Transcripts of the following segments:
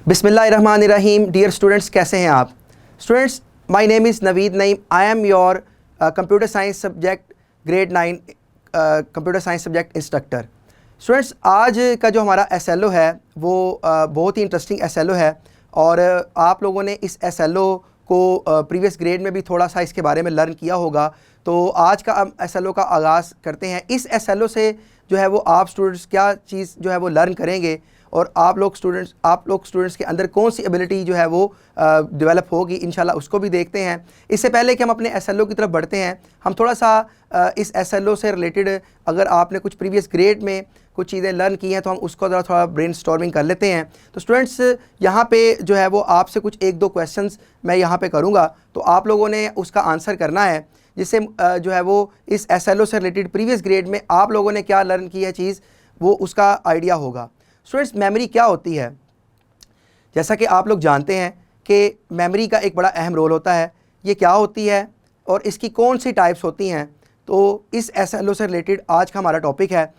बिस्मिल्लाहिर्रहमानिर्रहीम। Dear students, कैसे हैं आप students? My name is Naveed Naeem. I am your computer science subject grade 9 computer science subject instructor. Students, आज का जो हमारा SLO है वो बहुत ही इंटरेस्टिंग SLO है और आप लोगों ने इस SLO को प्रीवियस ग्रेड में भी थोड़ा सा इसके बारे में लर्न किया होगा। तो आज का SLO का आगाज़ करते हैं। इस SLO से जो है वो आप स्टूडेंट्स क्या चीज़ जो है वो लर्न करेंगे और आप लोग स्टूडेंट्स के अंदर कौन सी एबिलिटी जो है वो डेवलप होगी इंशाल्लाह, उसको भी देखते हैं। इससे पहले कि हम अपने SLO की तरफ बढ़ते हैं, हम थोड़ा सा इस SLO से रिलेटेड अगर आपने कुछ प्रीवियस ग्रेड में कुछ चीज़ें लर्न की हैं तो हम उसको थोड़ा ब्रेनस्टॉर्मिंग कर लेते हैं। तो स्टूडेंट्स, यहाँ पे जो है वो आपसे कुछ एक दो क्वेश्चंस मैं यहाँ पे करूँगा, तो आप लोगों ने उसका आंसर करना है, जिससे जो है वो इस SLO से रिलेटेड प्रीवियस ग्रेड में आप लोगों ने क्या लर्न की है चीज़, वो उसका आइडिया होगा। स्टूडेंट्स, मेमोरी क्या होती है? जैसा कि आप लोग जानते हैं कि मेमोरी का एक बड़ा अहम रोल होता है। ये क्या होती है और इसकी कौन सी टाइप्स होती हैं, तो इस SLO से रिलेटेड आज का हमारा टॉपिक है।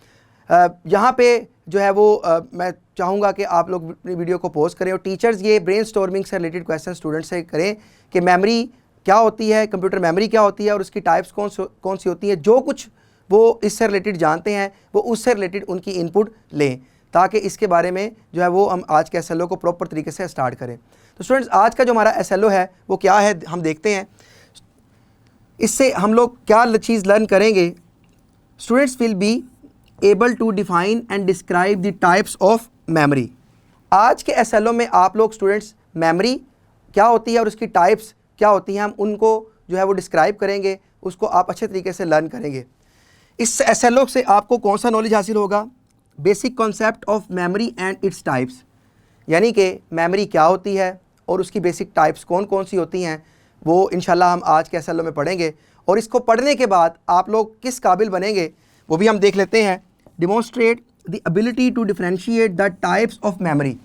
यहाँ पे जो है वो मैं चाहूँगा कि आप लोग अपनी वीडियो को पॉज करें और टीचर्स ये ब्रेनस्टॉर्मिंग से रिलेटेड क्वेश्चन स्टूडेंट्स से करें कि मेमोरी क्या होती है, कंप्यूटर मेमोरी क्या होती है और उसकी टाइप्स कौन सी होती है। जो कुछ वो इससे रिलेटेड जानते हैं वो उससे रिलेटेड उनकी इनपुट लें, ताकि इसके बारे में जो है वो हम आज के SLO को प्रॉपर तरीके से स्टार्ट करें। तो स्टूडेंट्स, आज का जो हमारा SLO है वो क्या है, हम देखते हैं। इससे हम लोग क्या चीज़ लर्न करेंगे। Students will be able to define and describe the types of memory. आज के SLO में आप लोग स्टूडेंट्स मेमोरी क्या होती है और उसकी टाइप्स क्या होती हैं, हम उनको जो है वो डिस्क्राइब करेंगे, उसको आप अच्छे तरीके से लर्न करेंगे। इस SLO से आपको कौन सा नॉलेज हासिल होगा? Basic concept of memory and its types, यानी कि मेमोरी क्या होती है और उसकी बेसिक टाइप्स कौन कौन सी होती हैं, वो इंशाल्लाह हम आज के SLO में पढ़ेंगे। और इसको पढ़ने के बाद आप लोग किस काबिल बनेंगे वो भी हम देख लेते हैं। Demonstrate the ability to differentiate the types of memory,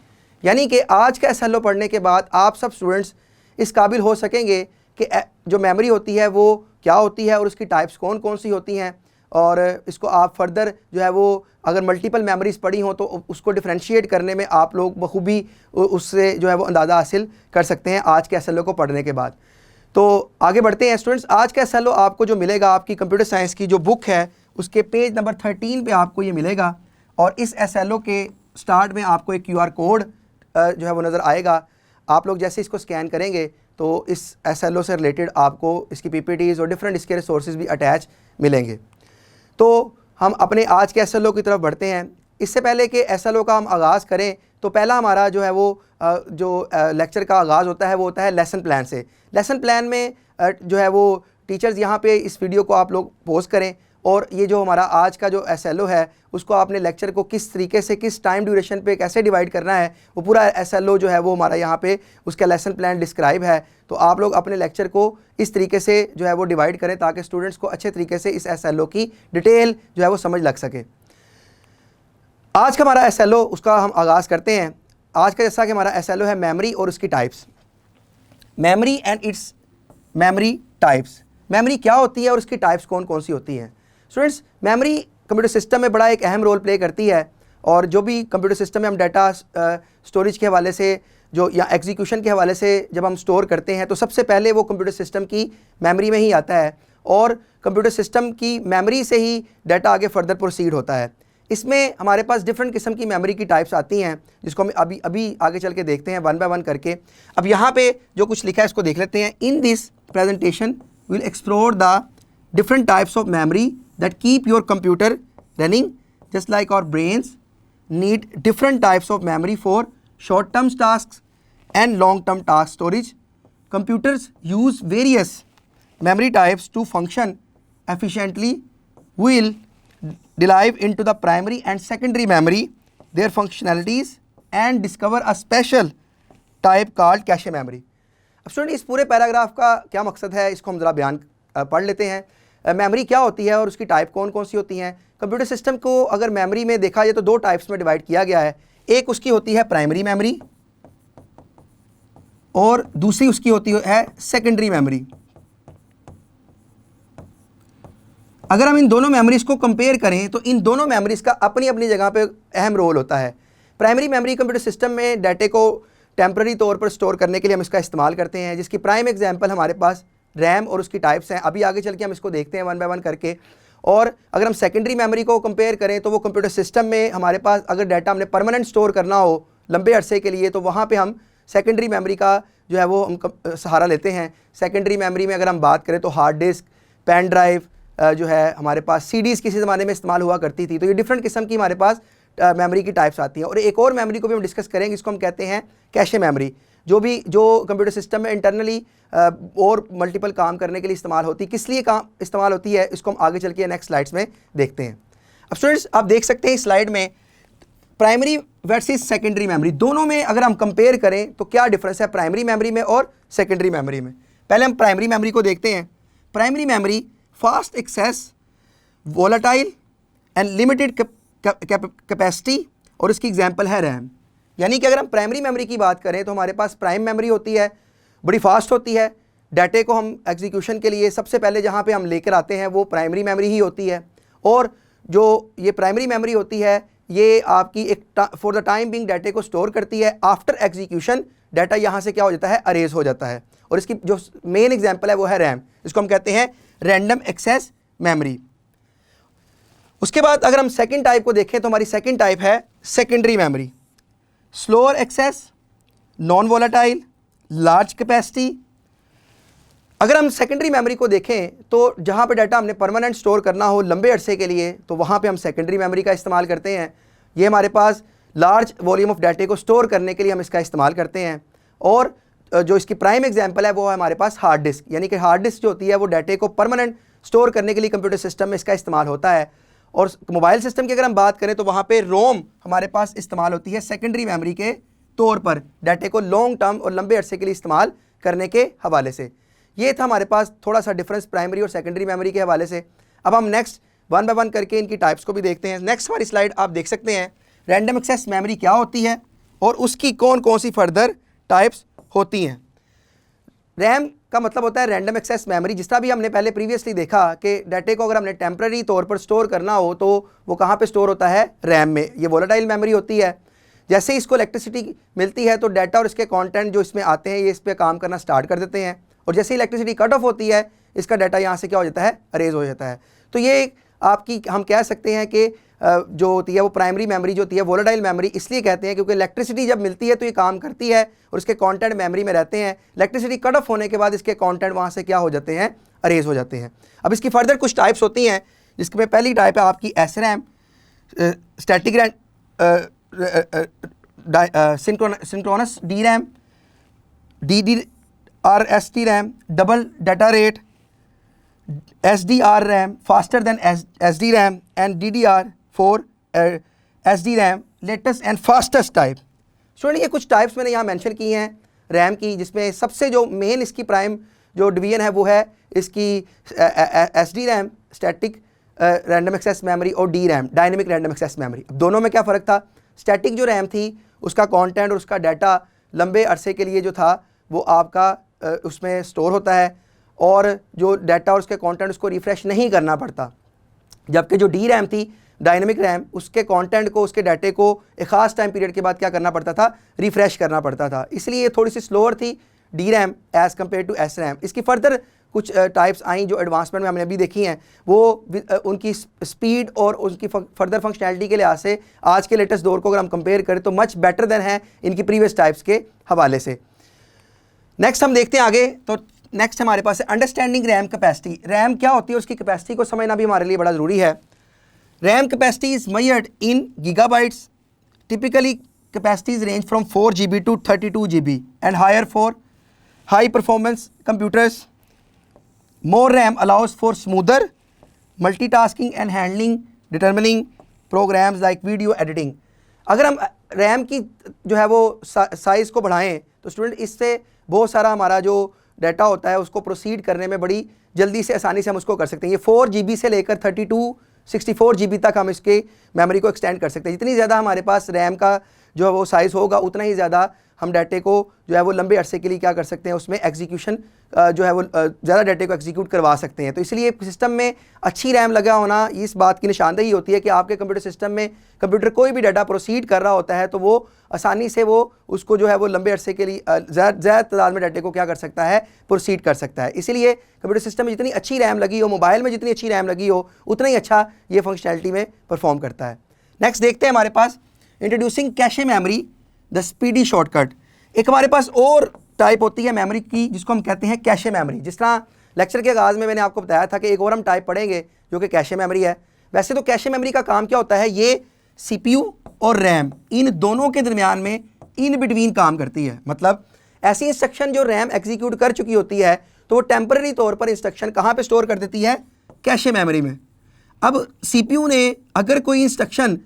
यानी कि आज का SLO पढ़ने के बाद आप सब स्टूडेंट्स इस काबिल हो सकेंगे कि जो मेमोरी होती है वो क्या होती है और उसकी टाइप्स कौन कौन सी होती हैं, और इसको आप फर्दर जो है वो अगर मल्टीपल मेमोरीज़ पढ़ी हों तो उसको डिफरेंशिएट करने में आप लोग बखूबी उससे जो है वो अंदाज़ा हासिल कर सकते हैं आज के SLO को पढ़ने के बाद। तो आगे बढ़ते हैं स्टूडेंट्स। आज का SLO आपको जो मिलेगा, आपकी कंप्यूटर साइंस की जो बुक है उसके पेज नंबर 13 पे आपको ये मिलेगा और इस SLO के स्टार्ट में आपको एक QR कोड जो है वो नज़र आएगा। आप लोग जैसे इसको स्कैन करेंगे तो इस SLO से रिलेटेड आपको इसकी PPTs और डिफरेंट इसके रिसोर्सेज भी अटैच मिलेंगे। तो हम अपने आज के SLO की तरफ बढ़ते हैं। इससे पहले कि SLO का हम आगाज़ करें तो पहला हमारा जो है वो जो लेक्चर का आगाज़ होता है वो होता है लेसन प्लान से। लेसन प्लान में जो है वो टीचर्स यहाँ पे इस वीडियो को आप लोग पॉज करें और ये जो हमारा आज का जो SLO है उसको आपने लेक्चर को किस तरीके से किस टाइम ड्यूरेशन पे कैसे डिवाइड करना है, वो पूरा SLO जो है वो हमारा यहाँ पे उसका लेसन प्लान डिस्क्राइब है। तो आप लोग अपने लेक्चर को इस तरीके से जो है वो डिवाइड करें ताकि स्टूडेंट्स को अच्छे तरीके से इस SLO की डिटेल जो है वो समझ लग सके। आज का हमारा SLO उसका हम आगाज़ करते हैं। आज का जैसा कि हमारा SLO है मेमोरी और उसकी types. Memory and it's memory types. Memory क्या होती है और उसकी टाइप्स कौन कौन सी होती हैं? स्टूडेंट्स, मेमोरी कंप्यूटर सिस्टम में बड़ा एक अहम रोल प्ले करती है और जो भी कंप्यूटर सिस्टम में हम डाटा स्टोरेज के हवाले से जो या एग्जीक्यूशन के हवाले से जब हम स्टोर करते हैं तो सबसे पहले वो कंप्यूटर सिस्टम की मेमोरी में ही आता है और कंप्यूटर सिस्टम की मेमोरी से ही डाटा आगे फर्दर प्रोसीड होता है। इसमें हमारे पास डिफरेंट किस्म की मेमोरी की टाइप्स आती हैं जिसको हम अभी आगे चल के देखते हैं वन बाय वन करके। अब यहाँ पे जो कुछ लिखा है इसको देख लेते हैं। In this presentation will explore the different types of memory that keep your computer running, just like our brains need different types of memory for short-term tasks and long-term task storage. Computers use various memory types to function efficiently. We'll dive into the primary and secondary memory, their functionalities, and discover a special type called cache memory. अब student, इस पूरे paragraph का क्या मकसद है, इसको हम ज़रा बयान पढ़ लेते हैं। मेमोरी क्या होती है और उसकी टाइप कौन कौन सी होती हैं। कंप्यूटर सिस्टम को अगर मेमोरी में देखा जाए तो दो टाइप्स में डिवाइड किया गया है। एक उसकी होती है प्राइमरी मेमोरी और दूसरी उसकी होती है सेकेंडरी मेमोरी। अगर हम इन दोनों मेमोरीज को कंपेयर करें तो इन दोनों मेमोरीज का अपनी अपनी जगह पे अहम रोल होता है। प्राइमरी मेमोरी कंप्यूटर सिस्टम में डाटे को टेम्प्रेरी तौर पर स्टोर करने के लिए हम इसका इस्तेमाल करते हैं, जिसकी प्राइम एग्जांपल हमारे पास रैम और उसकी टाइप्स हैं। अभी आगे चल के हम इसको देखते हैं वन बाय वन करके। और अगर हम सेकेंडरी मेमोरी को कंपेयर करें तो वो कंप्यूटर सिस्टम में हमारे पास अगर डाटा हमने परमानेंट स्टोर करना हो लंबे अरसे के लिए, तो वहाँ पे हम सेकेंडरी मेमोरी का जो है वो हम सहारा लेते हैं। सेकेंडरी मेमोरी में अगर हम बात करें तो हार्ड डिस्क, पेन ड्राइव जो है, हमारे पास सीडीज़ किसी ज़माने में इस्तेमाल हुआ करती थी। तो ये डिफरेंट किस्म की हमारे पास मेमोरी की टाइप्स आती हैं। और एक और मेमोरी को भी हम डिस्कस करेंगे, इसको हम कहते हैं कैशे मेमोरी, जो कंप्यूटर सिस्टम में इंटरनली और मल्टीपल काम करने के लिए इस्तेमाल होती है। किस लिए काम इस्तेमाल होती है इसको हम आगे चल के नेक्स्ट स्लाइड्स में देखते हैं। अब स्टूडेंट्स आप देख सकते हैं इस स्लाइड में प्राइमरी वर्सेस सेकेंडरी मेमोरी, दोनों में अगर हम कंपेयर करें तो क्या डिफरेंस है प्राइमरी मेमोरी में और सेकेंडरी मेमोरी में। पहले हम प्राइमरी मेमोरी को देखते हैं। Primary memory fast access, volatile and limited capacity, और इसकी एग्जांपल है रैम। यानी कि अगर हम प्राइमरी मेमोरी की बात करें तो हमारे पास प्राइम मेमोरी होती है, बड़ी फास्ट होती है। डाटे को हम एग्जीक्यूशन के लिए सबसे पहले जहाँ पे हम लेकर आते हैं वो प्राइमरी मेमोरी ही होती है। और जो ये प्राइमरी मेमोरी होती है ये आपकी एक फॉर द टाइम बिंग डाटे को स्टोर करती है। आफ्टर एग्जीक्यूशन डाटा यहाँ से क्या हो जाता है, अरेज हो जाता है। और इसकी जो मेन एग्जांपल है वो है रैम, इसको हम कहते हैं रैंडम एक्सेस मेमोरी। उसके बाद अगर हम सेकंड टाइप को देखें तो हमारी सेकंड टाइप है secondary memory. Slower access, non volatile, large capacity. अगर हम सेकेंडरी मेमोरी को देखें तो जहाँ पे डाटा हमने परमानेंट स्टोर करना हो लंबे अरसे के लिए तो वहाँ पे हम सेकेंडरी मेमोरी का इस्तेमाल करते हैं। ये हमारे पास लार्ज वॉल्यूम ऑफ डाटे को स्टोर करने के लिए हम इसका इस्तेमाल करते हैं। और जो इसकी प्राइम एग्जांपल है वो है हमारे पास हार्ड डिस्क, यानी कि हार्ड डिस्क जो होती है वो डाटे को परमानेंट स्टोर करने के लिए कंप्यूटर सिस्टम में इसका इस्तेमाल होता है। और मोबाइल सिस्टम की अगर हम बात करें तो वहाँ पे रोम हमारे पास इस्तेमाल होती है सेकेंडरी मेमोरी के तौर पर, डाटे को लॉन्ग टर्म और लंबे अरसे के लिए इस्तेमाल करने के हवाले से। ये था हमारे पास थोड़ा सा डिफरेंस प्राइमरी और सेकेंडरी मेमोरी के हवाले से। अब हम नेक्स्ट वन बाय वन करके इनकी टाइप्स को भी देखते हैं। नेक्स्ट हमारी स्लाइड आप देख सकते हैं रैंडम एक्सेस मेमोरी क्या होती है और उसकी कौन कौन सी फर्दर टाइप्स होती हैं। रैम का मतलब होता है रैंडम एक्सेस मेमोरी। जिस तरह भी हमने पहले प्रीवियसली देखा कि डाटे को अगर हमने टेम्प्रेरी तौर पर स्टोर करना हो तो वो कहाँ पे स्टोर होता है, रैम में। ये वोलेटाइल मेमोरी होती है। जैसे ही इसको इलेक्ट्रिसिटी मिलती है तो डाटा और इसके कंटेंट जो इसमें आते हैं ये इस पर काम करना स्टार्ट कर देते हैं। और जैसे ही इलेक्ट्रिसिटी कट ऑफ होती है इसका डाटा यहाँ से क्या हो जाता है, अरेज हो जाता है। तो ये आपकी हम कह सकते हैं कि जो होती है वो प्राइमरी मेमोरी जो होती है वोलेटाइल मेमोरी इसलिए कहते हैं क्योंकि इलेक्ट्रिसिटी जब मिलती है तो ये काम करती है और इसके कंटेंट मेमोरी में रहते हैं। इलेक्ट्रिसिटी कट ऑफ होने के बाद इसके कंटेंट वहाँ से क्या हो जाते हैं, अरेज हो जाते हैं। अब इसकी फर्दर कुछ टाइप्स होती हैं, जिसमें पहली टाइप है आपकी S RAM, static RAM, synchronous D RAM, DDR/ST RAM, double data rate, SDR RAM, faster than SD RAM and DDR4 SD RAM, latest and fastest type. Student ये कुछ टाइप्स मैंने यहाँ मेंशन की हैं रैम की, जिसमें सबसे जो मेन इसकी प्राइम जो डिवीजन है वो है इसकी SD RAM, static random access memory, और D RAM, dynamic random access memory. अब दोनों में क्या फ़र्क था, स्टैटिक जो रैम थी उसका कंटेंट और उसका डाटा लंबे अरसे के लिए जो था वो आपका उसमें स्टोर होता है और जो डाटा और उसके कंटेंट उसको रिफ़्रेश नहीं करना पड़ता। जबकि जो डी रैम थी, डायनेमिक रैम, उसके कंटेंट को, उसके डाटे को एक ख़ास टाइम पीरियड के बाद क्या करना पड़ता था, रिफ़्रेश करना पड़ता था। इसलिए ये थोड़ी सी स्लोअर थी D RAM as compared to S RAM. इसकी फर्दर कुछ टाइप्स आई जो एडवांसमेंट में हमने अभी देखी हैं, वो उनकी स्पीड और उनकी फर्दर फंक्शनैलिटी के लिहाज से आज के लेटेस्ट दौर को अगर हम कंपेयर करें तो मच बेटर देन है इनकी प्रीवियस टाइप्स के हवाले से। नेक्स्ट हम देखते हैं आगे। तो नेक्स्ट हमारे पास है अंडरस्टैंडिंग रैम कैपेसिटी। रैम क्या होती है, उसकी कैपेसिटी को समझना भी हमारे लिए बड़ा ज़रूरी है। RAM capacity is measured in gigabytes. Typically capacities range from 4 GB to 32 GB and higher for high performance computers. More RAM allows for smoother multitasking and handling determining programs like video editing. अगर हम RAM की जो है वो size को बढ़ाएं तो student इससे बहुत सारा हमारा जो डाटा होता है उसको प्रोसीड करने में बड़ी जल्दी से आसानी से हम उसको कर सकते हैं। ये 4 GB से लेकर 64 GB तक हम इसके मेमोरी को एक्सटेंड कर सकते हैं। जितनी ज़्यादा हमारे पास रैम का जो है वो साइज़ होगा उतना ही ज़्यादा हम डाटे को जो है वो लंबे अरसे के लिए क्या कर सकते हैं, उसमें एग्जीक्यूशन जो है वो ज़्यादा डाटे को एग्जीक्यूट करवा सकते हैं। तो इसलिए सिस्टम में अच्छी रैम लगा होना इस बात की निशानदेही होती है कि आपके कंप्यूटर सिस्टम में कंप्यूटर कोई भी डाटा प्रोसीड कर रहा होता है तो वो आसानी से वो उसको जो है वो लंबे अरसे के लिए ज़्यादा तादाद में डाटे को क्या कर सकता है, प्रोसीड कर सकता है। इसीलिए कंप्यूटर सिस्टम में जितनी अच्छी रैम लगी हो, मोबाइल में जितनी अच्छी रैम लगी हो, उतना ही अच्छा ये फंक्शनैलिटी में परफॉर्म करता है। नेक्स्ट देखते हैं हमारे पास introducing cache memory the speedy shortcut. एक हमारे पास और टाइप होती है मेमोरी की जिसको हम कहते हैं कैशे मेमोरी। जिस तरह लेक्चर के आगाज़ में मैंने आपको बताया था कि एक और हम टाइप पढ़ेंगे जो कि कैशे मेमोरी है। वैसे तो कैशे मेमोरी का काम क्या होता है, ये CPU और रैम इन दोनों के दरमियान में इन बिटवीन काम करती है। मतलब ऐसी इंस्ट्रक्शन जो रैम एग्जीक्यूट कर चुकी होती है तो वो टेम्पररी तौर पर इंस्ट्रक्शन कहाँ पे स्टोर कर देती है, कैशे मेमोरी में। अब CPU ने अगर कोई इंस्ट्रक्शन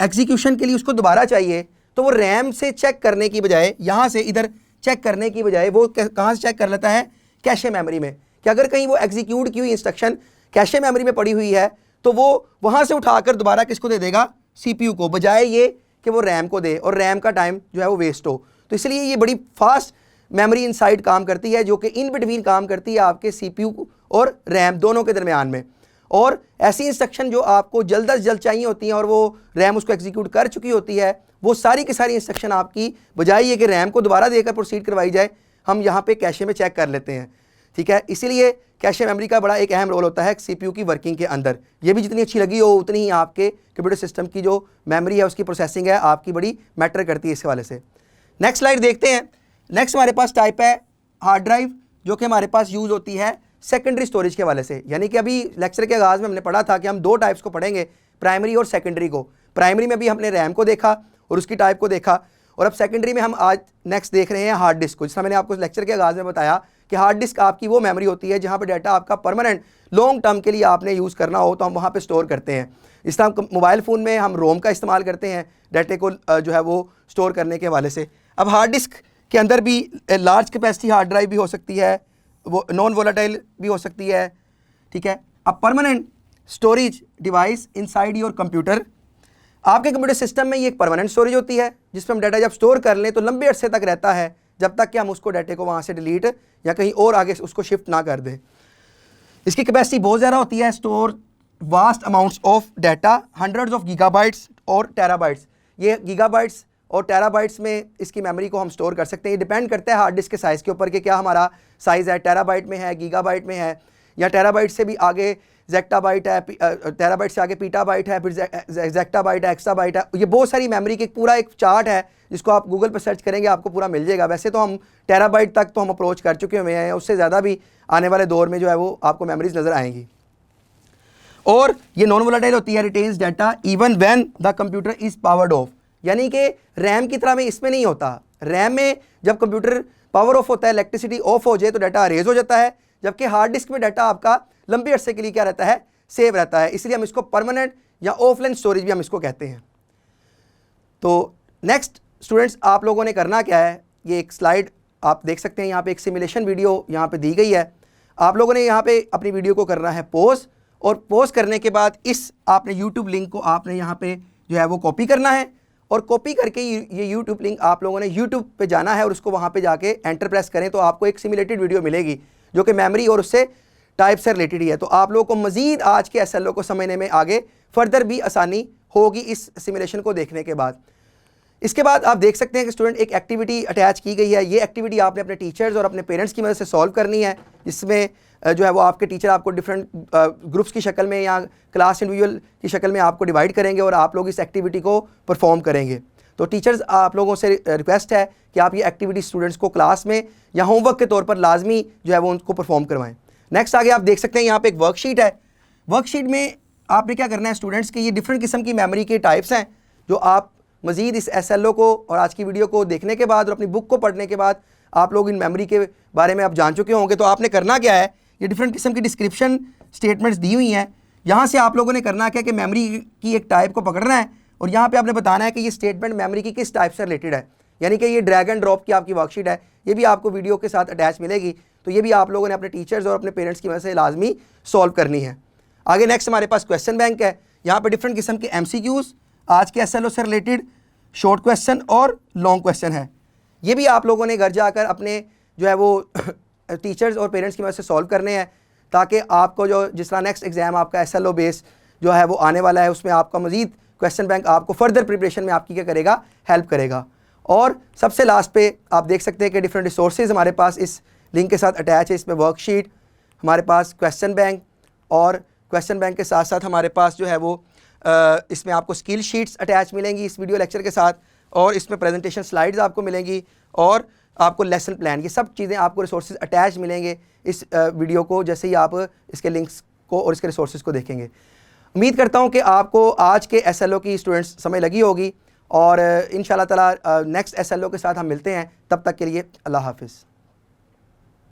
एग्जीक्यूशन के लिए उसको दोबारा चाहिए तो वो रैम से चेक करने की बजाय, यहाँ से इधर चेक करने की बजाय वो कहाँ से चेक कर लेता है, कैशे मेमोरी में। कि अगर कहीं वो एग्जीक्यूट की हुई इंस्ट्रक्शन कैशे मेमोरी में पड़ी हुई है तो वो वहाँ से उठाकर दोबारा किसको दे देगा, CPU को, बजाय ये कि वो रैम को दे और रैम का टाइम जो है वो वेस्ट हो। तो इसलिए ये बड़ी फास्ट मेमोरी इनसाइड काम करती है जो कि इन बिटवीन काम करती है आपके CPU और रैम दोनों के दरमियान में। और ऐसी इंस्ट्रक्शन जो आपको जल्द अज जल्द चाहिए होती हैं और वो रैम उसको एग्जीक्यूट कर चुकी होती है, वो सारी की सारी इंस्ट्रक्शन आपकी बजाय ये कि रैम को दोबारा देकर प्रोसीड करवाई जाए, हम यहाँ पे कैशे में चेक कर लेते हैं। ठीक है, इसीलिए कैशे मेमोरी का बड़ा एक अहम रोल होता है CPU की वर्किंग के अंदर। ये भी जितनी अच्छी लगी हो उतनी ही आपके कंप्यूटर सिस्टम की जो मेमोरी है उसकी प्रोसेसिंग है आपकी बड़ी मैटर करती है इस हवाले से। नेक्स्ट स्लाइड देखते हैं। नेक्स्ट हमारे पास टाइप है हार्ड ड्राइव, जो कि हमारे पास यूज़ होती है सेकेंडरी स्टोरेज के हवाले से। यानी कि अभी लेक्चर के आगाज़ में हमने पढ़ा था कि हम दो टाइप्स को पढ़ेंगे, प्राइमरी और सेकेंडरी को। प्राइमरी में भी हमने रैम को देखा और उसकी टाइप को देखा, और अब सेकेंडरी में हम आज नेक्स्ट देख रहे हैं हार्ड डिस्क को। जिसका मैंने आपको लेक्चर के आगाज़ में बताया कि हार्ड डिस्क आपकी वो मेमोरी होती है जहाँ पे डाटा आपका परमानेंट लॉन्ग टर्म के लिए आपने यूज़ करना हो तो हम वहाँ पे स्टोर करते हैं। इस तरह मोबाइल फ़ोन में हम रोम का इस्तेमाल करते हैं डाटे को जो है वो स्टोर करने के हवाले से। अब हार्ड डिस्क के अंदर भी लार्ज कैपेसिटी हार्ड ड्राइव भी हो सकती है, वो नॉन वोलेटाइल भी हो सकती है। ठीक है, अब permanent storage device inside your computer. आपके कंप्यूटर सिस्टम में ये एक परमानेंट स्टोरेज होती है जिसमें हम डाटा जब स्टोर कर लें तो लंबे अरसे तक रहता है, जब तक कि हम उसको डाटे को वहाँ से डिलीट या कहीं और आगे उसको शिफ्ट ना कर दें। इसकी कैपेसिटी बहुत ज़्यादा होती है, store vast amounts of data, hundreds of gigabytes और टेराबाइट्स। ये गीगाबाइट्स और टेराबाइट्स में इसकी मेमोरी को हम स्टोर कर सकते हैं। ये डिपेंड करता है हार्ड डिस्क के साइज़ के ऊपर कि क्या हमारा साइज़ है, टेराबाइट में है, गीगाबाइट में है, या टेराबाइट से भी आगे जेक्टाबाइट है, टेराबाइट से आगे पीटाबाइट है, फिर जेक्टाबाइट है, एक्साबाइट है। ये बहुत सारी मेमोरी की पूरा एक चार्ट है जिसको आप गूगल पर सर्च करेंगे आपको पूरा मिल जाएगा। वैसे तो हम टेराबाइट तक तो हम अप्रोच कर चुके हुए हैं, उससे ज़्यादा भी आने वाले दौर में जो है वो आपको मेमोरीज नज़र आएंगी। और ये नॉन वोलेटाइल होती है, retains data even when the computer is powered of. यानी कि रैम की तरह में इसमें नहीं होता। रैम में जब कंप्यूटर पावर ऑफ होता है, इलेक्ट्रिसिटी ऑफ हो जाए तो डाटा अरेज हो जाता है, जबकि हार्ड डिस्क में डाटा आपका लंबे अरसे के लिए क्या रहता है, सेव रहता है। इसलिए हम इसको परमानेंट या ऑफलाइन स्टोरेज भी हम इसको कहते हैं। तो नेक्स्ट स्टूडेंट्स, आप लोगों ने करना क्या है, ये एक स्लाइड आप देख सकते हैं, यहाँ पे एक सिमुलेशन वीडियो यहाँ पे दी गई है। आप लोगों ने यहाँ पे अपनी वीडियो को करना है पॉज, और पॉज करने के बाद इस आपने यूट्यूब लिंक को आपने यहाँ पे जो है वो कॉपी करना है, और कॉपी करके ये यूट्यूब लिंक आप लोगों ने यूट्यूब पे जाना है और उसको वहाँ पे जाके एंटर प्रेस करें तो आपको एक सिमुलेटेड वीडियो मिलेगी जो कि मेमोरी और उससे टाइप से रिलेटेड ही है। तो आप लोगों को मज़ीद आज के SLO को समझने में आगे फर्दर भी आसानी होगी इस सिमुलेशन को देखने के बाद। इसके बाद आप देख सकते हैं कि स्टूडेंट एक एक्टिविटी अटैच की गई है। ये एक्टिविटी आपने अपने टीचर्स और अपने पेरेंट्स की मदद से सॉल्व करनी है, जिसमें जो है वो आपके टीचर आपको डिफरेंट ग्रुप्स की शक्ल में या क्लास इंडिविजुअल की शक्ल में आपको डिवाइड करेंगे और आप लोग इस एक्टिविटी को परफॉर्म करेंगे। तो टीचर्स आप लोगों से रिक्वेस्ट है कि आप ये एक्टिविटी स्टूडेंट्स को क्लास में या होमवर्क के तौर पर लाजमी जो है वो उनको परफॉर्म करवाएं। नेक्स्ट आगे आप देख सकते हैं यहाँ पे एक वर्कशीट है। वर्कशीट में आपने क्या करना है स्टूडेंट्स के, ये डिफरेंट किस्म की मेमोरी के टाइप्स हैं जो आप मज़ीद इस SLO को और आज की वीडियो को देखने के बाद और अपनी बुक को पढ़ने के बाद आप लोग इन मेमोरी के बारे में आप जान चुके होंगे। तो आपने करना क्या है, ये डिफरेंट किस्म की डिस्क्रिप्शन स्टेटमेंट्स दी हुई हैं, यहाँ से आप लोगों ने करना क्या कि मेमोरी की एक टाइप को पकड़ना है और यहाँ पे आपने बताना है कि ये स्टेटमेंट मेमोरी की किस टाइप से रिलेटेड है। यानी कि ये ड्रैग एंड ड्रॉप की आपकी वर्कशीट है, ये भी आपको वीडियो के साथ अटैच मिलेगी। तो ये भी आप लोगों ने अपने टीचर्स और अपने पेरेंट्स की वजह से लाजमी सॉल्व करनी है। आगे नेक्स्ट हमारे पास क्वेश्चन बैंक है। यहाँ पर डिफरेंट किस्म के MCQs आज के SLO से रिलेटेड शॉर्ट क्वेश्चन और लॉन्ग क्वेश्चन है। ये भी आप लोगों ने घर जाकर अपने जो है वो टीचर्स और पेरेंट्स की मदद से सॉल्व करने हैं, ताकि आपको जो जिस तरह नेक्स्ट एग्ज़ाम आपका SLO बेस जो है वो आने वाला है, उसमें आपका मज़ीद क्वेश्चन बैंक आपको फर्दर प्रिपरेशन में आपकी क्या करेगा, हेल्प करेगा। और सबसे लास्ट पे आप देख सकते हैं कि डिफरेंट रिसोर्सेज हमारे पास इस लिंक के साथ अटैच है। इसमें वर्कशीट, हमारे पास क्वेश्चन बैंक, और क्वेश्चन बैंक के साथ साथ हमारे पास जो है वो इसमें आपको स्किल शीट्स अटैच मिलेंगी इस वीडियो लेक्चर के साथ, और इसमें प्रेजेंटेशन स्लाइड्स आपको मिलेंगी, और आपको लेसन प्लान, ये सब चीज़ें आपको रिसोर्सेज अटैच मिलेंगे इस वीडियो को, जैसे ही आप इसके लिंक्स को और इसके रिसोर्सेज को देखेंगे। उम्मीद करता हूँ कि आपको आज के SLO की स्टूडेंट्स समझ लगी होगी, और इंशाल्लाह ताला नेक्स्ट SLO के साथ हम मिलते हैं। तब तक के लिए अल्लाह हाफिज़।